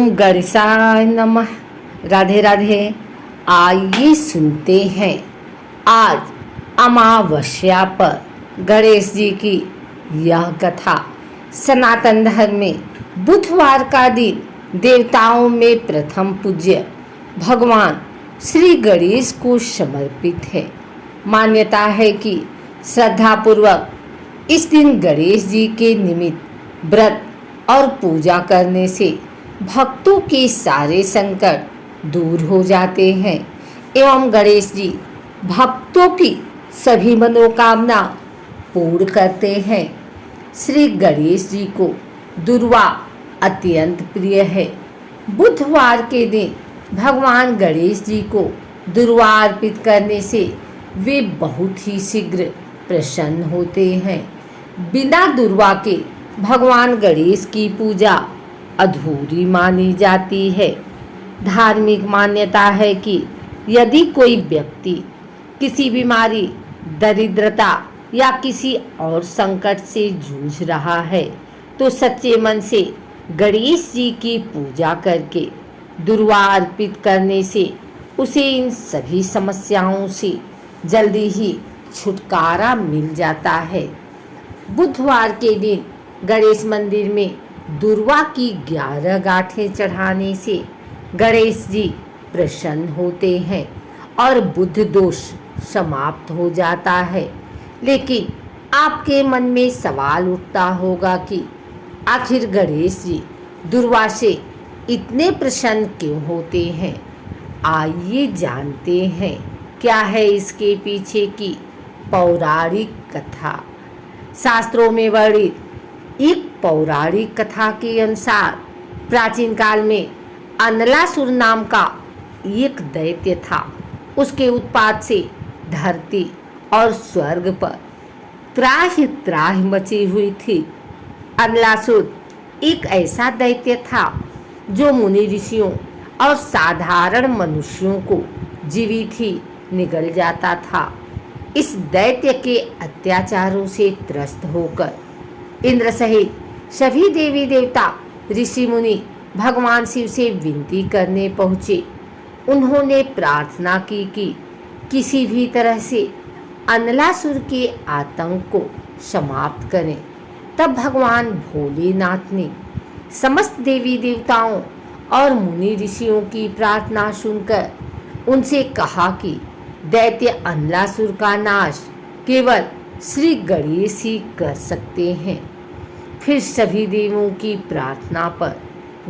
ओम गणेशाय नमः। राधे राधे। आइए सुनते हैं आज अमावस्या पर गणेश जी की यह कथा। सनातन धर्म में बुधवार का दिन देवताओं में प्रथम पूज्य भगवान श्री गणेश को समर्पित है। मान्यता है कि श्रद्धापूर्वक इस दिन गणेश जी के निमित्त व्रत और पूजा करने से भक्तों के सारे संकट दूर हो जाते हैं एवं गणेश जी भक्तों की सभी मनोकामना पूर्ण करते हैं। श्री गणेश जी को दुर्वा अत्यंत प्रिय है। बुधवार के दिन भगवान गणेश जी को दुर्वा अर्पित करने से वे बहुत ही शीघ्र प्रसन्न होते हैं। बिना दुर्वा के भगवान गणेश की पूजा अधूरी मानी जाती है। धार्मिक मान्यता है कि यदि कोई व्यक्ति किसी बीमारी, दरिद्रता या किसी और संकट से जूझ रहा है तो सच्चे मन से गणेश जी की पूजा करके दुर्वा अर्पित करने से उसे इन सभी समस्याओं से जल्दी ही छुटकारा मिल जाता है। बुधवार के दिन गणेश मंदिर में दुर्वा की 11 गांठें चढ़ाने से गणेश जी प्रसन्न होते हैं और बुध दोष समाप्त हो जाता है। लेकिन आपके मन में सवाल उठता होगा कि आखिर गणेश जी दुर्वा से इतने प्रसन्न क्यों होते हैं। आइए जानते हैं क्या है इसके पीछे की पौराणिक कथा। शास्त्रों में वर्णित एक पौराणिक कथा के अनुसार प्राचीन काल में अनलासुर नाम का एक दैत्य था। उसके उत्पात से धरती और स्वर्ग पर त्राहि त्राहि मची हुई थी। अनलासुर एक ऐसा दैत्य था जो मुनि ऋषियों और साधारण मनुष्यों को जीवित ही निगल जाता था। इस दैत्य के अत्याचारों से त्रस्त होकर इंद्र सहित सभी देवी देवता, ऋषि मुनि भगवान शिव से विनती करने पहुँचे। उन्होंने प्रार्थना की कि किसी भी तरह से अनलासुर के आतंक को समाप्त करें। तब भगवान भोलेनाथ ने समस्त देवी देवताओं और मुनि ऋषियों की प्रार्थना सुनकर उनसे कहा कि दैत्य अनलासुर का नाश केवल श्री गणेश ही कर सकते हैं। फिर सभी देवों की प्रार्थना पर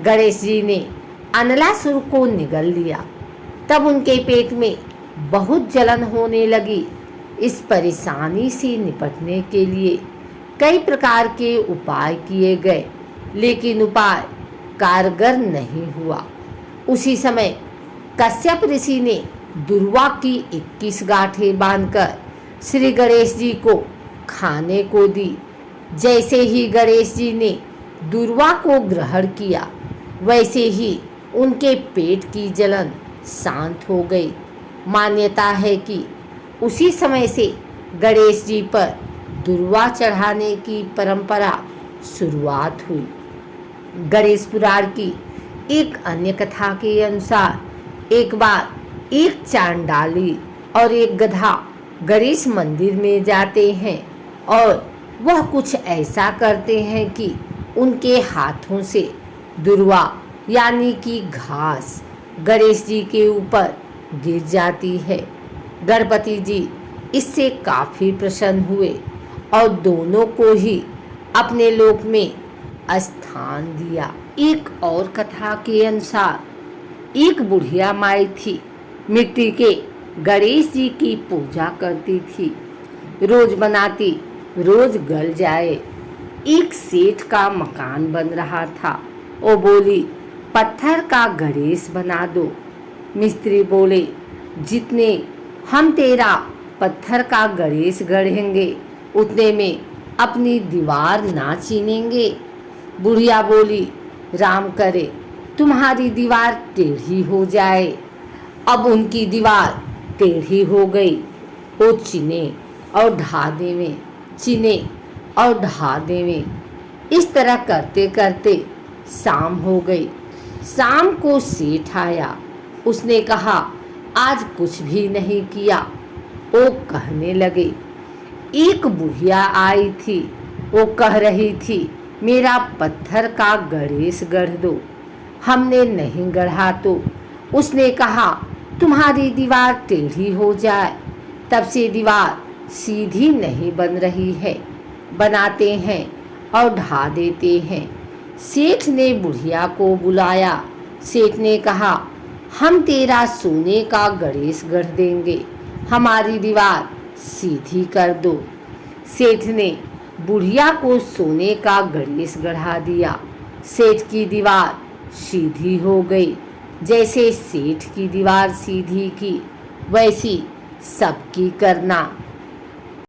गणेश जी ने अनलासुर को निगल लिया। तब उनके पेट में बहुत जलन होने लगी। इस परेशानी से निपटने के लिए कई प्रकार के उपाय किए गए, लेकिन उपाय कारगर नहीं हुआ। उसी समय कश्यप ऋषि ने दुर्वा की 21 गांठें बांधकर श्री गणेश जी को खाने को दी। जैसे ही गणेश जी ने दुर्वा को ग्रहण किया, वैसे ही उनके पेट की जलन शांत हो गई। मान्यता है कि उसी समय से गणेश जी पर दुर्वा चढ़ाने की परंपरा शुरुआत हुई। गणेश पुराण की एक अन्य कथा के अनुसार एक बार एक चांडाली और एक गधा गणेश मंदिर में जाते हैं और वह कुछ ऐसा करते हैं कि उनके हाथों से दुर्वा यानी कि घास गणेश जी के ऊपर गिर जाती है। गणपति जी इससे काफ़ी प्रसन्न हुए और दोनों को ही अपने लोक में स्थान दिया। एक और कथा के अनुसार एक बुढ़िया माई थी। मिट्टी के गणेश जी की पूजा करती थी। रोज बनाती, रोज गल जाए। एक सेठ का मकान बन रहा था। वो बोली, पत्थर का गणेश बना दो। मिस्त्री बोले, जितने हम तेरा पत्थर का गणेश गढ़ेंगे उतने में अपनी दीवार ना चीनेंगे। बुढ़िया बोली, राम करे तुम्हारी दीवार टेढ़ी हो जाए। अब उनकी दीवार टेढ़ी हो गई। वो चीने और ढा देवें, चीने और ढा देवें। इस तरह करते करते शाम हो गई। शाम को सेठ आया। उसने कहा, आज कुछ भी नहीं किया। वो कहने लगे। एक बुढ़िया आई थी। वो कह रही थी, मेरा पत्थर का गणेश गढ़ दो। हमने नहीं गढ़ा तो उसने कहा, तुम्हारी दीवार टेढ़ी हो जाए। तब से दीवार सीधी नहीं बन रही है। बनाते हैं और ढा देते हैं। सेठ ने बुढ़िया को बुलाया। सेठ ने कहा, हम तेरा सोने का गणेश गढ़ देंगे, हमारी दीवार सीधी कर दो। सेठ ने बुढ़िया को सोने का गणेश गढ़ा दिया। सेठ की दीवार सीधी हो गई। जैसे सेठ की दीवार सीधी की, वैसी सबकी करना।